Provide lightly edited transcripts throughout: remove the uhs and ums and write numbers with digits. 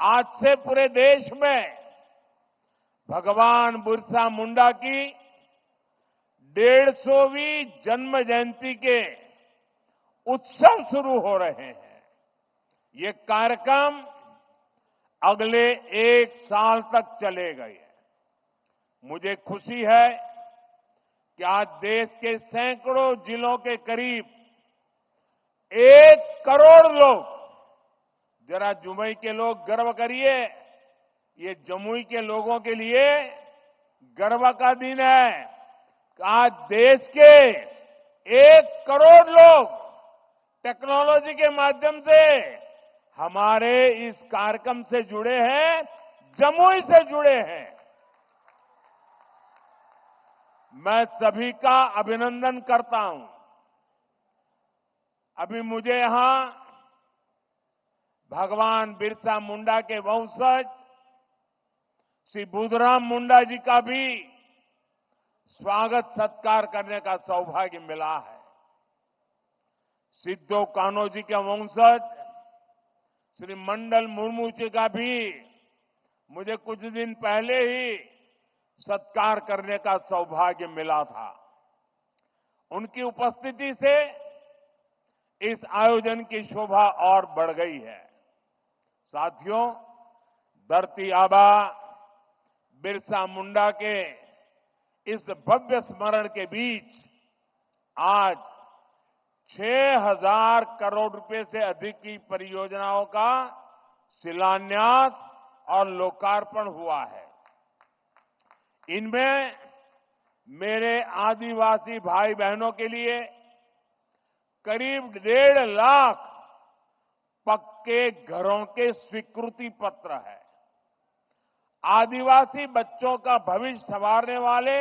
आज से पूरे देश में भगवान बिरसा मुंडा की 150वीं जन्म जयंती के उत्सव शुरू हो रहे हैं। ये कार्यक्रम अगले 1 साल तक चलेगा। मुझे खुशी है कि आज देश के सैकड़ों जिलों के करीब 1 करोड़ लोग, जरा जमुई के लोग गर्व करिए, ये जमुई के लोगों के लिए गर्व का दिन है। आज देश के 1 करोड़ लोग टेक्नोलॉजी के माध्यम से हमारे इस कार्यक्रम से जुड़े हैं, जमुई से जुड़े हैं। मैं सभी का अभिनंदन करता हूं। अभी मुझे यहां भगवान बिरसा मुंडा के वंशज श्री बुद्धराम मुंडा जी का भी स्वागत सत्कार करने का सौभाग्य मिला है। सिद्धो कान्हो जी के वंशज श्री मंडल मुर्मू जी का भी मुझे कुछ दिन पहले ही सत्कार करने का सौभाग्य मिला था। उनकी उपस्थिति से इस आयोजन की शोभा और बढ़ गई है। साथियों, धरती आबा बिरसा मुंडा के इस भव्य स्मरण के बीच आज 6,000 करोड़ रुपए से अधिक की परियोजनाओं का शिलान्यास और लोकार्पण हुआ है। इनमें मेरे आदिवासी भाई बहनों के लिए करीब 1.5 लाख पक्के घरों के स्वीकृति पत्र है। आदिवासी बच्चों का भविष्य संवारने वाले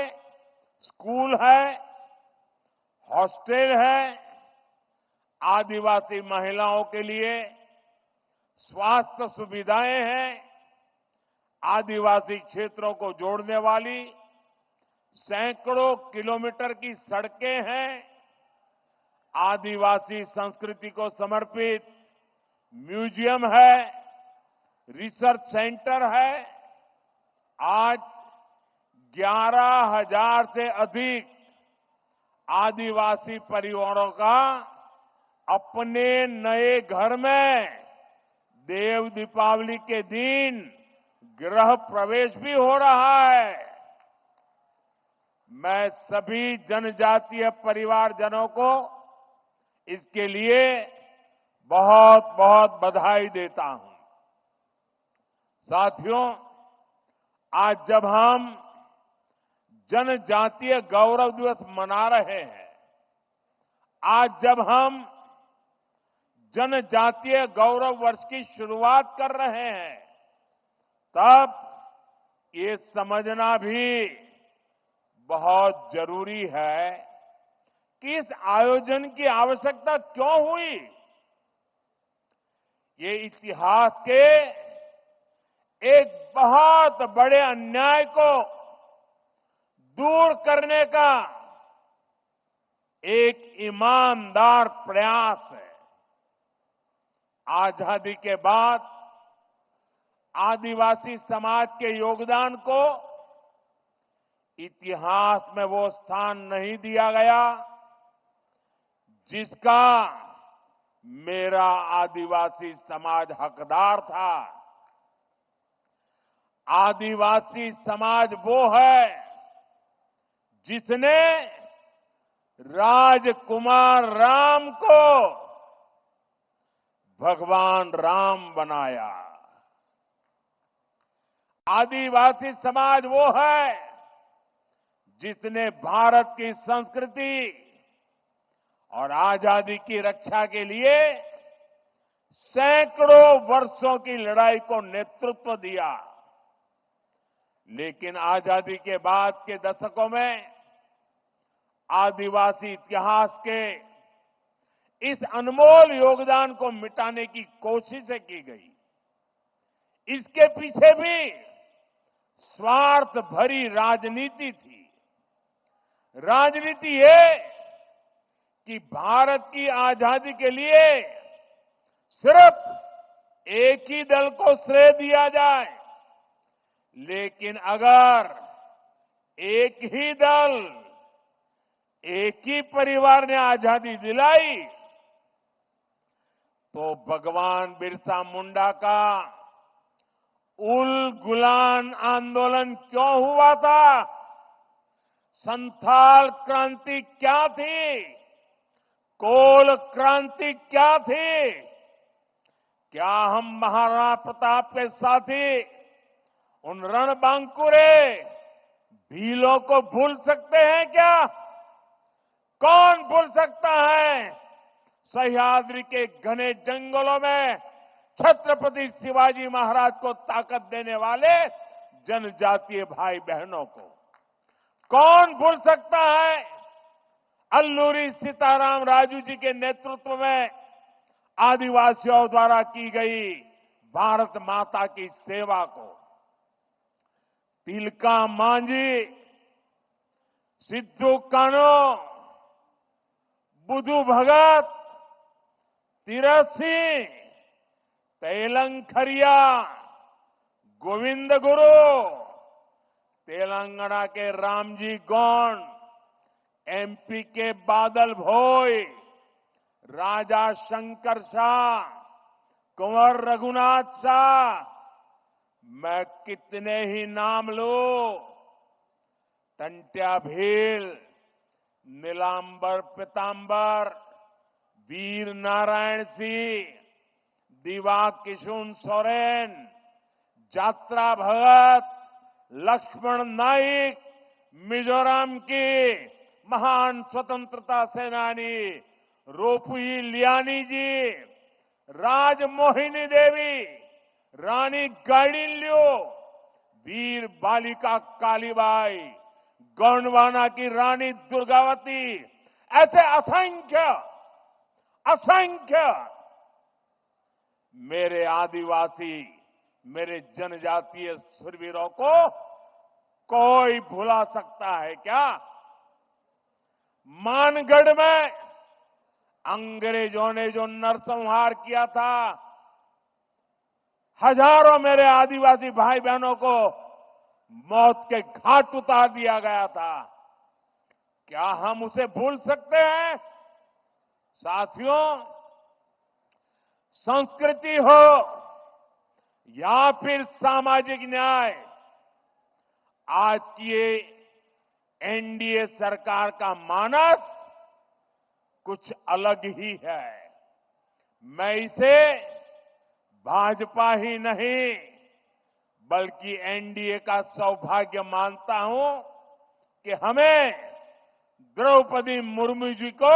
स्कूल है, हॉस्टल है, आदिवासी महिलाओं के लिए स्वास्थ्य सुविधाएं हैं, आदिवासी क्षेत्रों को जोड़ने वाली सैकड़ों किलोमीटर की सड़कें हैं, आदिवासी संस्कृति को समर्पित म्यूजियम है, रिसर्च सेंटर है। आज 11,000 से अधिक आदिवासी परिवारों का अपने नए घर में देव दीपावली के दिन गृह प्रवेश भी हो रहा है। मैं सभी जनजातीय परिवारजनों को इसके लिए बहुत बहुत बधाई देता हूं। साथियों, आज जब हम जनजातीय गौरव दिवस मना रहे हैं, आज जब हम जनजातीय गौरव वर्ष की शुरुआत कर रहे हैं, तब ये समझना भी बहुत जरूरी है कि इस आयोजन की आवश्यकता क्यों हुई। ये इतिहास के एक बहुत बड़े अन्याय को दूर करने का एक ईमानदार प्रयास है। आजादी के बाद आदिवासी समाज के योगदान को इतिहास में वो स्थान नहीं दिया गया जिसका मेरा आदिवासी समाज हकदार था। आदिवासी समाज वो है जिसने राजकुमार राम को भगवान राम बनाया। आदिवासी समाज वो है जिसने भारत की संस्कृति और आजादी की रक्षा के लिए सैकड़ों वर्षों की लड़ाई को नेतृत्व दिया। लेकिन आजादी के बाद के दशकों में आदिवासी इतिहास के इस अनमोल योगदान को मिटाने की कोशिशें की गई। इसके पीछे भी स्वार्थ भरी राजनीति थी। राजनीति ये कि भारत की आजादी के लिए सिर्फ एक ही दल को श्रेय दिया जाए, लेकिन अगर एक ही दल, एक ही परिवार ने आजादी दिलाई, तो भगवान बिरसा मुंडा का उल गुलान आंदोलन क्यों हुआ था? संथाल क्रांति क्या थी? कोल क्रांति क्या थी? क्या हम महाराणा प्रताप के साथी उन रणबांकुरे भीलों को भूल सकते हैं क्या? कौन भूल सकता है सह्याद्री के घने जंगलों में छत्रपति शिवाजी महाराज को ताकत देने वाले जनजातीय भाई बहनों को? कौन भूल सकता है अल्लूरी सीताराम राजू जी के नेतृत्व में आदिवासियों द्वारा की गई भारत माता की सेवा को? तिलका मांझी, सिद्धू कान्हो, बुधु भगत, तीरथ सिंह, तेलंखरिया, गोविंद गुरु, तेलंगाना के रामजी गौंड, एमपी के बादल भोई, राजा शंकर शाह, कुंवर रघुनाथ शाह, मैं कितने ही नाम लूं। टंट्या भील, नीलांबर पीतांबर, वीर नारायण सिंह, दिवा किशुन सोरेन, जात्रा भगत, लक्ष्मण नाइक, मिजोरम की महान स्वतंत्रता सेनानी रोपुई लियानी जी, राजमोहिनी देवी, रानी गाइडिनल्यू, वीर बालिका कालीबाई, गोंडवाना की रानी दुर्गावती, ऐसे असंख्य असंख्य मेरे आदिवासी, मेरे जनजातीय शूरवीरों को कोई भुला सकता है क्या? मानगढ़ में अंग्रेजों ने जो नरसंहार किया था, हजारों मेरे आदिवासी भाई बहनों को मौत के घाट उतार दिया गया था, क्या हम उसे भूल सकते हैं? साथियों, संस्कृति हो या फिर सामाजिक न्याय, आज की ये एनडीए सरकार का मानस कुछ अलग ही है। मैं इसे भाजपा ही नहीं बल्कि एनडीए का सौभाग्य मानता हूं कि हमें द्रौपदी मुर्मू जी को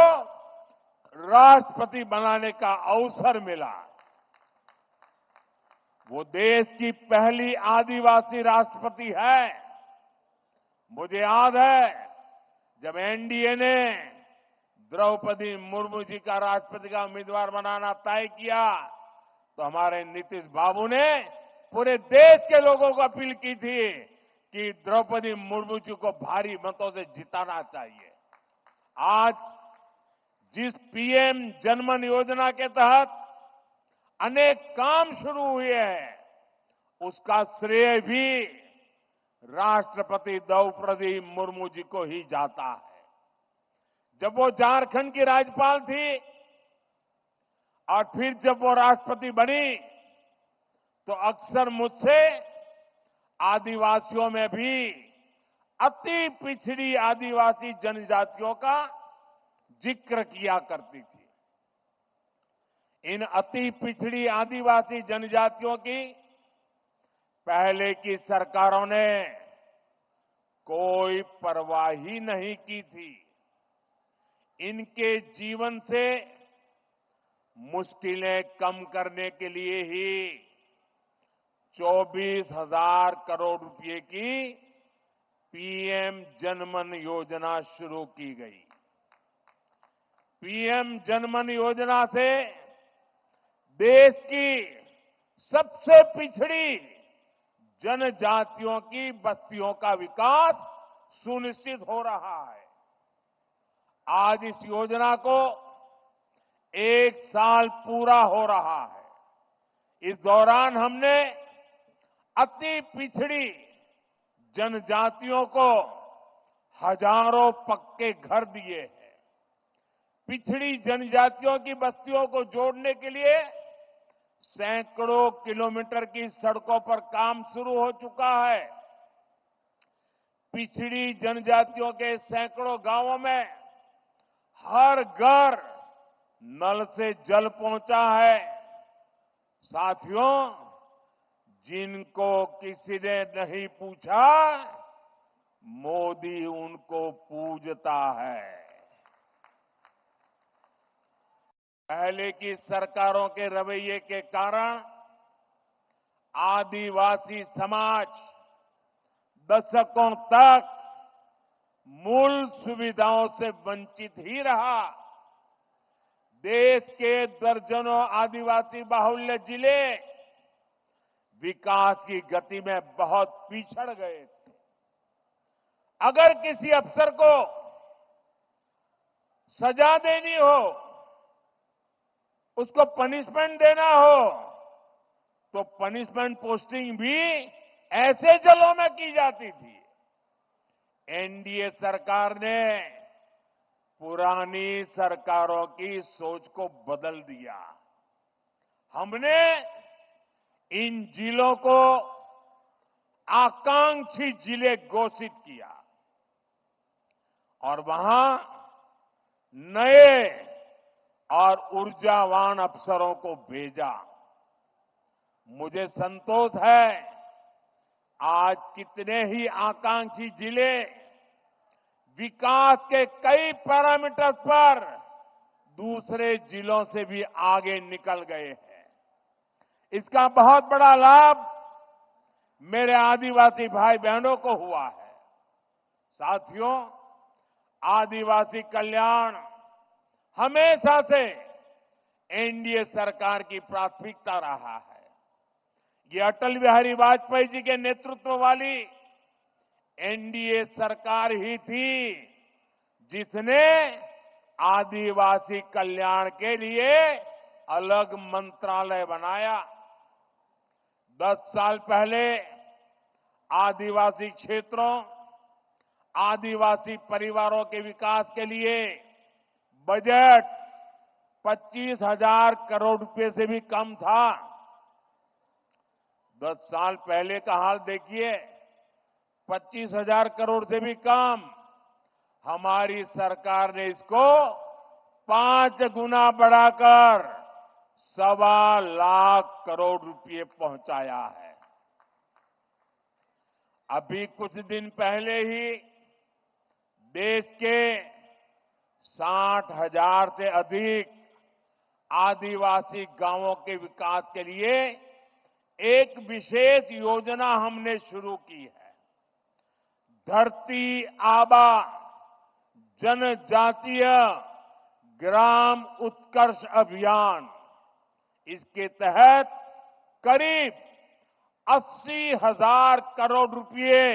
राष्ट्रपति बनाने का अवसर मिला। वो देश की पहली आदिवासी राष्ट्रपति है। मुझे याद है जब एनडीए ने द्रौपदी मुर्मू जी का राष्ट्रपति का उम्मीदवार बनाना तय किया तो हमारे नीतीश बाबू ने पूरे देश के लोगों को अपील की थी कि द्रौपदी मुर्मू जी को भारी मतों से जिताना चाहिए। आज जिस पीएम जनमन योजना के तहत अनेक काम शुरू हुए हैं, उसका श्रेय भी राष्ट्रपति द्रौपदी मुर्मू जी को ही जाता है। जब वो झारखंड की राज्यपाल थी और फिर जब वो राष्ट्रपति बनी तो अक्सर मुझसे आदिवासियों में भी अति पिछड़ी आदिवासी जनजातियों का जिक्र किया करती थी। इन अति पिछड़ी आदिवासी जनजातियों की पहले की सरकारों ने कोई परवाह ही नहीं की थी। इनके जीवन से मुश्किलें कम करने के लिए ही 24,000 करोड़ रुपए की पीएम जनमन योजना शुरू की गई। पीएम जनमन योजना से देश की सबसे पिछड़ी जनजातियों की बस्तियों का विकास सुनिश्चित हो रहा है। आज इस योजना को 1 साल पूरा हो रहा है। इस दौरान हमने अति पिछड़ी जनजातियों को हजारों पक्के घर दिए हैं। पिछड़ी जनजातियों की बस्तियों को जोड़ने के लिए सैकड़ों किलोमीटर की सड़कों पर काम शुरू हो चुका है। पिछड़ी जनजातियों के सैकड़ों गांवों में हर घर नल से जल पहुंचा है। साथियों, जिनको किसी ने नहीं पूछा, मोदी उनको पूजता है। पहले की सरकारों के रवैये के कारण आदिवासी समाज दशकों तक मूल सुविधाओं से वंचित ही रहा। देश के दर्जनों आदिवासी बाहुल्य जिले विकास की गति में बहुत पिछड़ गए थे। अगर किसी अफसर को सजा देनी हो, उसको पनिशमेंट देना हो, तो पनिशमेंट पोस्टिंग भी ऐसे जिलों में की जाती थी। एनडीए सरकार ने पुरानी सरकारों की सोच को बदल दिया। हमने इन जिलों को आकांक्षी जिले घोषित किया और वहां नए और ऊर्जावान अफसरों को भेजा। मुझे संतोष है, आज कितने ही आकांक्षी जिले विकास के कई पैरामीटर्स पर दूसरे जिलों से भी आगे निकल गए हैं। इसका बहुत बड़ा लाभ मेरे आदिवासी भाई बहनों को हुआ है। साथियों, आदिवासी कल्याण हमेशा से एनडीए सरकार की प्राथमिकता रहा है। ये अटल बिहारी वाजपेयी जी के नेतृत्व वाली एनडीए सरकार ही थी जिसने आदिवासी कल्याण के लिए अलग मंत्रालय बनाया। 10 साल पहले आदिवासी क्षेत्रों, आदिवासी परिवारों के विकास के लिए बजट 25,000 करोड़ रुपए से भी कम था। 10 साल पहले का हाल देखिए, 25,000 करोड़ से भी कम। हमारी सरकार ने इसको 5 गुना बढ़ाकर 1.25 लाख करोड़ रुपए पहुंचाया है। अभी कुछ दिन पहले ही देश के 60,000 से अधिक आदिवासी गांवों के विकास के लिए एक विशेष योजना हमने शुरू की है। धरती आबा जनजातीय ग्राम उत्कर्ष अभियान। इसके तहत करीब 80,000 करोड़ रुपए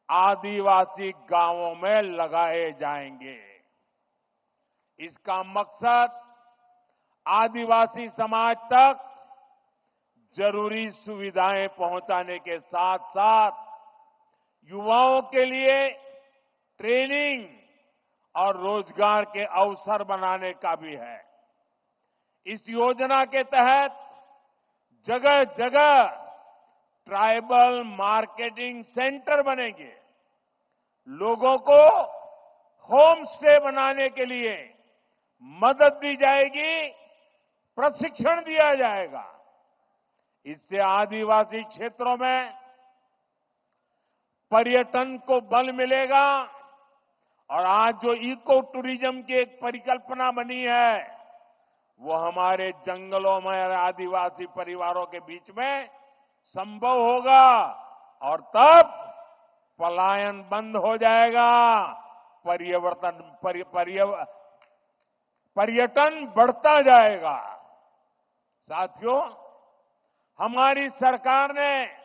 आदिवासी गांवों में लगाए जाएंगे। इसका मकसद आदिवासी समाज तक जरूरी सुविधाएं पहुंचाने के साथ साथ युवाओं के लिए ट्रेनिंग और रोजगार के अवसर बनाने का भी है। इस योजना के तहत जगह जगह ट्राइबल मार्केटिंग सेंटर बनेंगे। लोगों को होम स्टे बनाने के लिए मदद दी जाएगी, प्रशिक्षण दिया जाएगा। इससे आदिवासी क्षेत्रों में पर्यटन को बल मिलेगा और आज जो इको टूरिज्म की एक परिकल्पना बनी है, वो हमारे जंगलों में आदिवासी परिवारों के बीच में संभव होगा और तब पलायन बंद हो जाएगा, पर्यटन बढ़ता जाएगा। साथियों, हमारी सरकार ने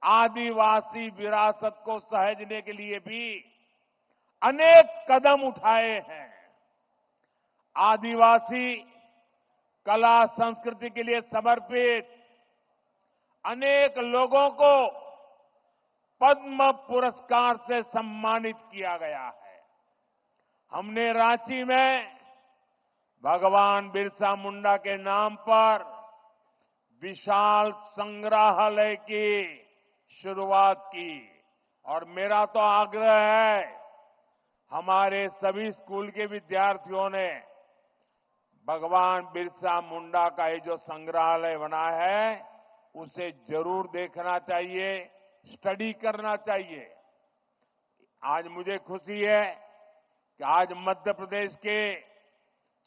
आदिवासी विरासत को सहेजने के लिए भी अनेक कदम उठाए हैं। आदिवासी कला संस्कृति के लिए समर्पित अनेक लोगों को पद्म पुरस्कार से सम्मानित किया गया है। हमने रांची में भगवान बिरसा मुंडा के नाम पर विशाल संग्रहालय की शुरुआत की और मेरा तो आग्रह है हमारे सभी स्कूल के विद्यार्थियों ने भगवान बिरसा मुंडा का ये जो संग्रहालय बना है उसे जरूर देखना चाहिए, स्टडी करना चाहिए। आज मुझे खुशी है कि आज मध्य प्रदेश के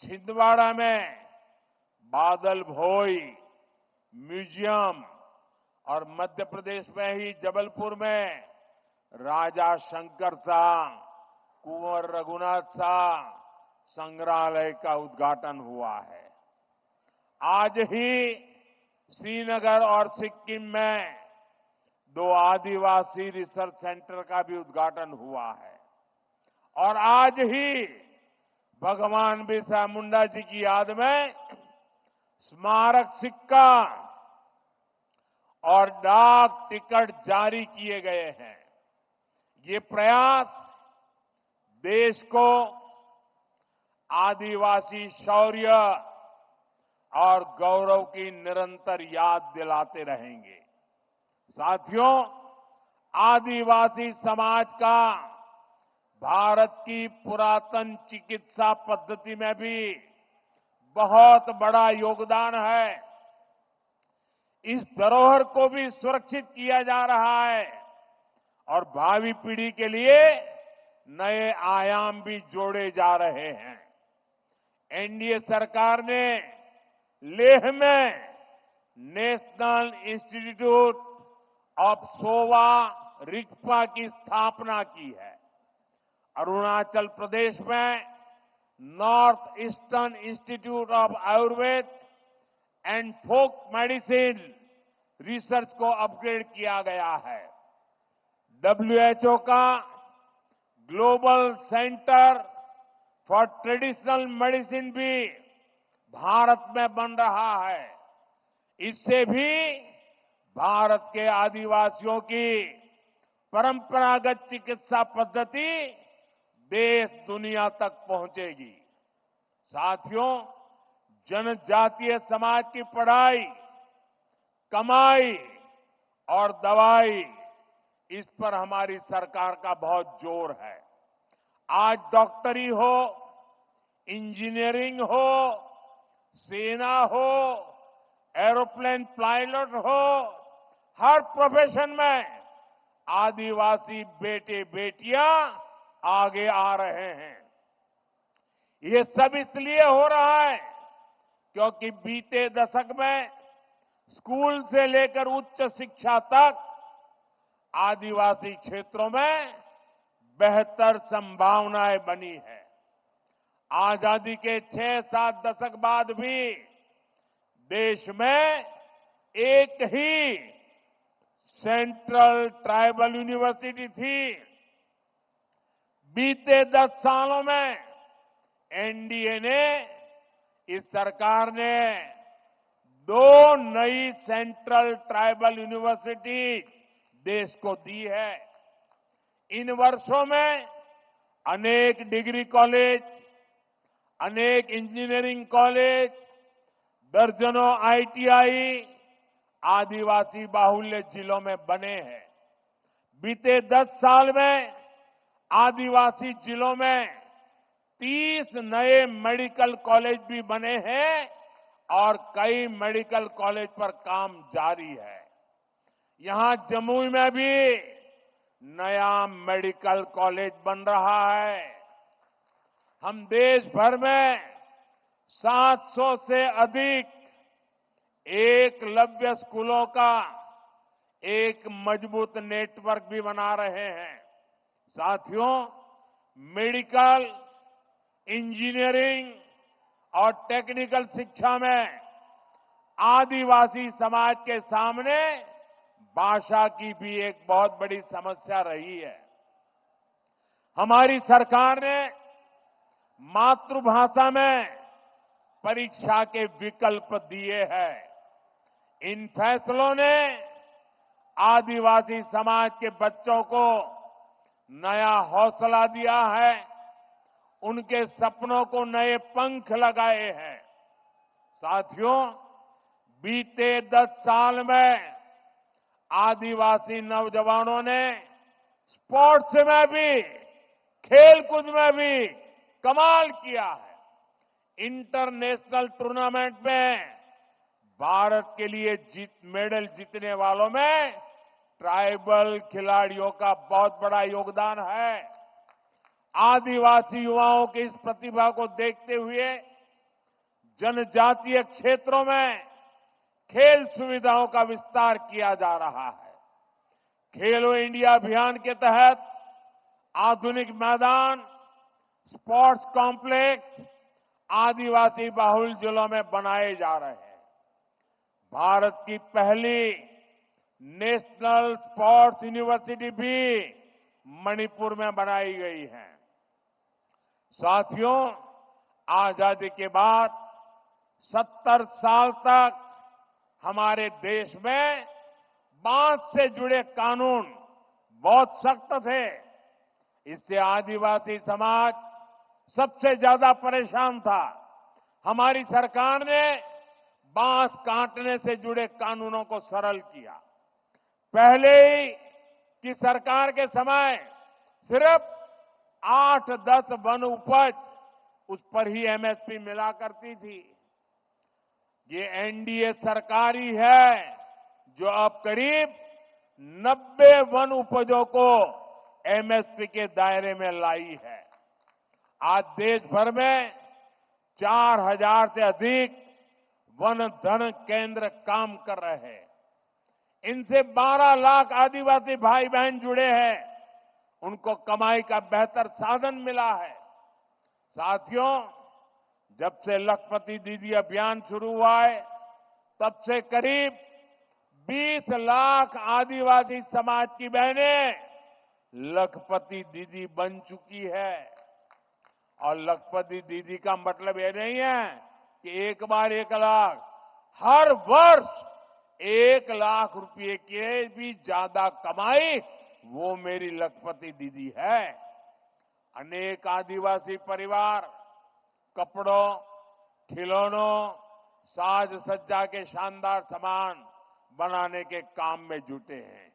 छिंदवाड़ा में बादल भोई म्यूजियम और मध्य प्रदेश में ही जबलपुर में राजा शंकर शाह, कुंवर रघुनाथ शाह संग्रहालय का उद्घाटन हुआ है। आज ही श्रीनगर और सिक्किम में 2 आदिवासी रिसर्च सेंटर का भी उद्घाटन हुआ है और आज ही भगवान बिरसा मुंडा जी की याद में स्मारक सिक्का और डाक टिकट जारी किए गए हैं। ये प्रयास देश को आदिवासी शौर्य और गौरव की निरंतर याद दिलाते रहेंगे। साथियों, आदिवासी समाज का भारत की पुरातन चिकित्सा पद्धति में भी बहुत बड़ा योगदान है। इस धरोहर को भी सुरक्षित किया जा रहा है और भावी पीढ़ी के लिए नए आयाम भी जोड़े जा रहे हैं। एनडीए सरकार ने लेह में national institute of Sowa Rigpa की स्थापना की है। अरुणाचल प्रदेश में north eastern institute of Ayurveda and folk medicine research को अपग्रेड किया गया है। डब्ल्यूएचओ का global centre for traditional medicine भी भारत में बन रहा है। इससे भी भारत के आदिवासियों की परंपरागत चिकित्सा पद्धति देश दुनिया तक पहुंचेगी। साथियों, जनजातीय समाज की पढ़ाई, कमाई और दवाई, इस पर हमारी सरकार का बहुत जोर है। आज डॉक्टरी हो, इंजीनियरिंग हो, सेना हो, एरोप्लेन पायलट हो, हर प्रोफेशन में आदिवासी बेटे बेटियां आगे आ रहे हैं। ये सब इसलिए हो रहा है क्योंकि बीते दशक में स्कूल से लेकर उच्च शिक्षा तक आदिवासी क्षेत्रों में बेहतर संभावनाएं बनी है। आजादी के 6-7 दशक बाद भी देश में एक ही सेंट्रल ट्राइबल यूनिवर्सिटी थी। बीते 10 सालों में एनडीए ने, इस सरकार ने 2 नई सेंट्रल ट्राइबल यूनिवर्सिटी देश को दी है। इन वर्षों में अनेक डिग्री कॉलेज, अनेक इंजीनियरिंग कॉलेज, दर्जनों आईटीआई आदिवासी बाहुल्य जिलों में बने हैं। बीते 10 साल में आदिवासी जिलों में 30 नए मेडिकल कॉलेज भी बने हैं और कई मेडिकल कॉलेज पर काम जारी है। यहां जमुई में भी नया मेडिकल कॉलेज बन रहा है। हम देश भर में 700 से अधिक एकलव्य स्कूलों का एक मजबूत नेटवर्क भी बना रहे हैं। साथियों, मेडिकल, इंजीनियरिंग और टेक्निकल शिक्षा में आदिवासी समाज के सामने भाषा की भी एक बहुत बड़ी समस्या रही है। हमारी सरकार ने मातृभाषा में परीक्षा के विकल्प दिए हैं। इन फैसलों ने आदिवासी समाज के बच्चों को नया हौसला दिया है, उनके सपनों को नए पंख लगाए हैं। साथियों, बीते 10 साल में आदिवासी नौजवानों ने स्पोर्ट्स में भी, खेलकूद में भी कमाल किया है। इंटरनेशनल टूर्नामेंट में भारत के लिए मेडल जीतने वालों में ट्राइबल खिलाड़ियों का बहुत बड़ा योगदान है। आदिवासी युवाओं की इस प्रतिभा को देखते हुए जनजातीय क्षेत्रों में खेल सुविधाओं का विस्तार किया जा रहा है। खेलो इंडिया अभियान के तहत आधुनिक मैदान, स्पोर्ट्स कॉम्प्लेक्स आदिवासी बाहुल जिलों में बनाए जा रहे हैं। भारत की पहली नेशनल स्पोर्ट्स यूनिवर्सिटी भी मणिपुर में बनाई गई है। साथियों, आजादी के बाद 70 साल तक हमारे देश में बांध से जुड़े कानून बहुत सख्त थे। इससे आदिवासी समाज सबसे ज्यादा परेशान था। हमारी सरकार ने बांस काटने से जुड़े कानूनों को सरल किया। पहले ही की सरकार के समय सिर्फ 8-10 वन उपज, उस पर ही एमएसपी मिला करती थी। ये एनडीए सरकार ही है जो अब करीब 90 वन उपजों को एमएसपी के दायरे में लाई है। आज देश भर में 4000 से अधिक वन धन केंद्र काम कर रहे हैं। इनसे 12 लाख आदिवासी भाई बहन जुड़े हैं। उनको कमाई का बेहतर साधन मिला है। साथियों, जब से लखपति दीदी अभियान शुरू हुआ है, तब से करीब 20 लाख आदिवासी समाज की बहनें लखपति दीदी बन चुकी है। और लखपति दीदी का मतलब ये नहीं है कि एक बार 1 लाख, हर वर्ष 1 लाख रुपए के भी ज्यादा कमाई वो मेरी लखपति दीदी है। अनेक आदिवासी परिवार कपड़ों, खिलौनों, साज सज्जा के शानदार सामान बनाने के काम में जुटे हैं।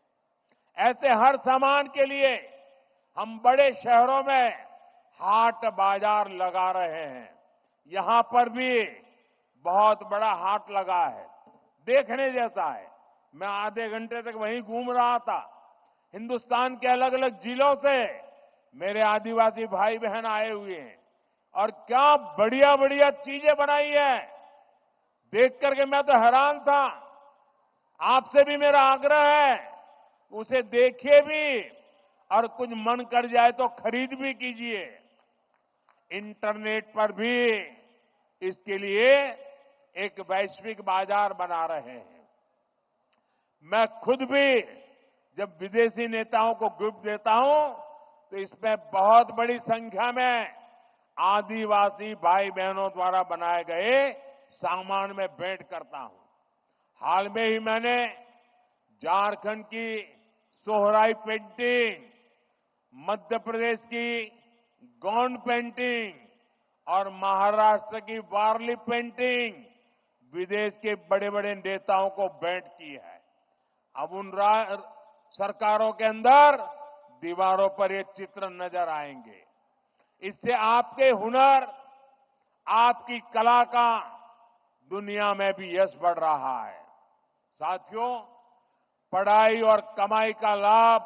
ऐसे हर सामान के लिए हम बड़े शहरों में हाट बाजार लगा रहे हैं। यहां पर भी बहुत बड़ा हाट लगा है, देखने जैसा है। मैं आधे घंटे तक वहीं घूम रहा था। हिंदुस्तान के अलग अलग जिलों से मेरे आदिवासी भाई बहन आए हुए हैं और क्या बढ़िया बढ़िया चीजें बनाई है। देख करके मैं तो हैरान था। आपसे भी मेरा आग्रह है, उसे देखिए भी और कुछ मन कर जाए तो खरीद भी कीजिए। इंटरनेट पर भी इसके लिए एक वैश्विक बाजार बना रहे हैं। मैं खुद भी जब विदेशी नेताओं को गिफ्ट देता हूं तो इसमें बहुत बड़ी संख्या में आदिवासी भाई बहनों द्वारा बनाए गए सामान में भेंट करता हूं। हाल में ही मैंने झारखंड की सोहराई पेंटिंग, मध्य प्रदेश की गोंड पेंटिंग और महाराष्ट्र की वारली पेंटिंग विदेश के बड़े बड़े नेताओं को भेंट की है। अब उन सरकारों के अंदर दीवारों पर ये चित्र नजर आएंगे। इससे आपके हुनर, आपकी कला का दुनिया में भी यश बढ़ रहा है। साथियों, पढ़ाई और कमाई का लाभ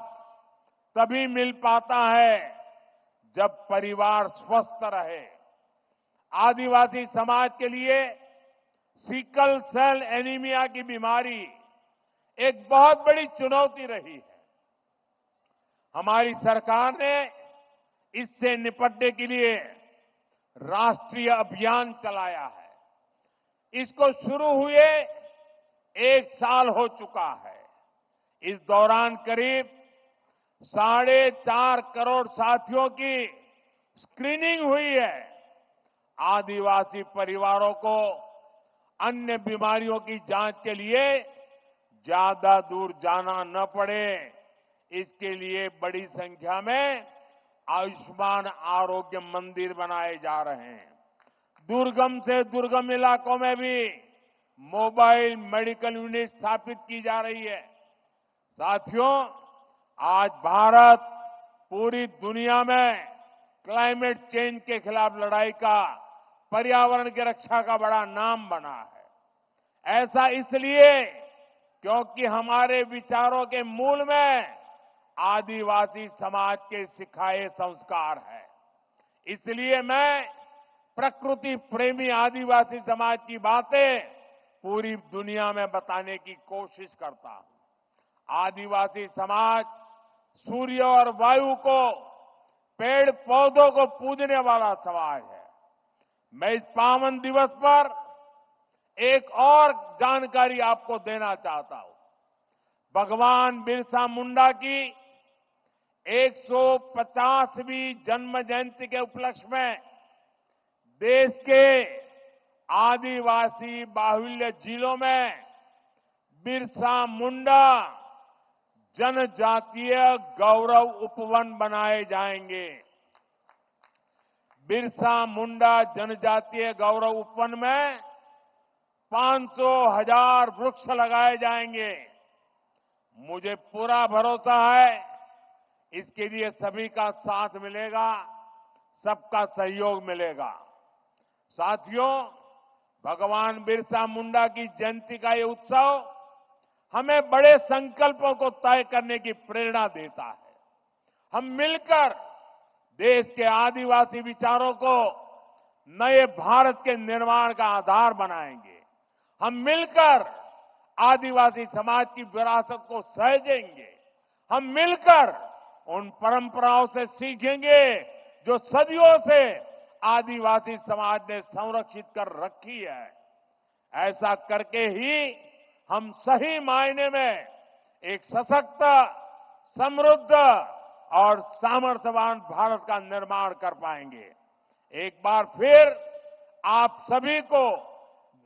तभी मिल पाता है जब परिवार स्वस्थ रहे। आदिवासी समाज के लिए सिकल सेल एनीमिया की बीमारी एक बहुत बड़ी चुनौती रही है। हमारी सरकार ने इससे निपटने के लिए राष्ट्रीय अभियान चलाया है। इसको शुरू हुए 1 साल हो चुका है। इस दौरान करीब 4.5 करोड़ साथियों की स्क्रीनिंग हुई है आदिवासी परिवारों को अन्य बीमारियों की जांच के लिए ज्यादा दूर जाना न पड़े, इसके लिए बड़ी संख्या में आयुष्मान आरोग्य मंदिर बनाए जा रहे हैं। दुर्गम से दुर्गम इलाकों में भी मोबाइल मेडिकल यूनिट स्थापित की जा रही है। साथियों, आज भारत पूरी दुनिया में क्लाइमेट चेंज के खिलाफ लड़ाई का, पर्यावरण की रक्षा का बड़ा नाम बना है। ऐसा इसलिए क्योंकि हमारे विचारों के मूल में आदिवासी समाज के सिखाए संस्कार है। इसलिए मैं प्रकृति प्रेमी आदिवासी समाज की बातें पूरी दुनिया में बताने की कोशिश करता हूं। आदिवासी समाज सूर्य और वायु को, पेड़ पौधों को पूजने वाला समाज है। मैं इस पावन दिवस पर एक और जानकारी आपको देना चाहता हूं। भगवान बिरसा मुंडा की 150वीं जन्म जयंती के उपलक्ष्य में देश के आदिवासी बाहुल्य जिलों में बिरसा मुंडा जनजातीय गौरव उपवन बनाए जाएंगे। बिरसा मुंडा जनजातीय गौरव उपवन में 500,000 वृक्ष लगाए जाएंगे। मुझे पूरा भरोसा है इसके लिए सभी का साथ मिलेगा, सबका सहयोग मिलेगा। साथियों, भगवान बिरसा मुंडा की जयंती का ये उत्सव हमें बड़े संकल्पों को तय करने की प्रेरणा देता है। हम मिलकर देश के आदिवासी विचारों को नए भारत के निर्माण का आधार बनाएंगे। हम मिलकर आदिवासी समाज की विरासत को सहेजेंगे। हम मिलकर उन परंपराओं से सीखेंगे जो सदियों से आदिवासी समाज ने संरक्षित कर रखी है। ऐसा करके ही हम सही मायने में एक सशक्त, समृद्ध और सामर्थ्यवान भारत का निर्माण कर पाएंगे। एक बार फिर आप सभी को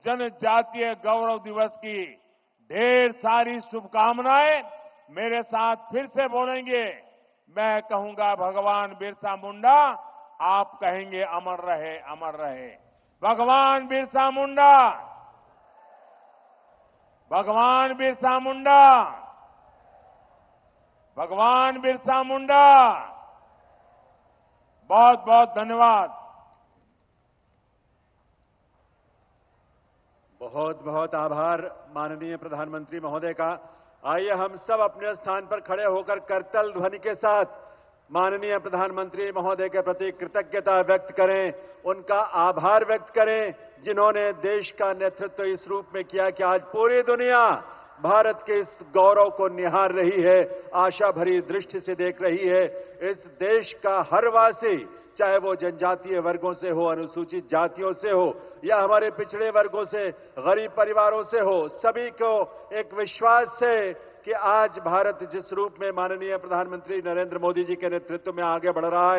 जनजातीय गौरव दिवस की ढेर सारी शुभकामनाएं। मेरे साथ फिर से बोलेंगे, मैं कहूंगा भगवान बिरसा मुंडा, आप कहेंगे अमर रहे, अमर रहे। भगवान बिरसा मुंडा, भगवान बिरसा मुंडा, भगवान बिरसा मुंडा। बहुत बहुत धन्यवाद। बहुत बहुत आभार माननीय प्रधानमंत्री महोदय का। आइए हम सब अपने स्थान पर खड़े होकर करतल ध्वनि के साथ माननीय प्रधानमंत्री महोदय के प्रति कृतज्ञता व्यक्त करें, उनका आभार व्यक्त करें, जिन्होंने देश का नेतृत्व इस रूप में किया कि आज पूरी दुनिया भारत के इस गौरव को निहार रही है, आशा भरी दृष्टि से देख रही है। इस देश का हर वासी, चाहे वो जनजातीय वर्गों से हो, अनुसूचित जातियों से हो या हमारे पिछड़े वर्गों से, गरीब परिवारों से हो, सभी को एक विश्वास है कि आज भारत जिस रूप में माननीय प्रधानमंत्री नरेंद्र मोदी जी के नेतृत्व में आगे बढ़ रहा है,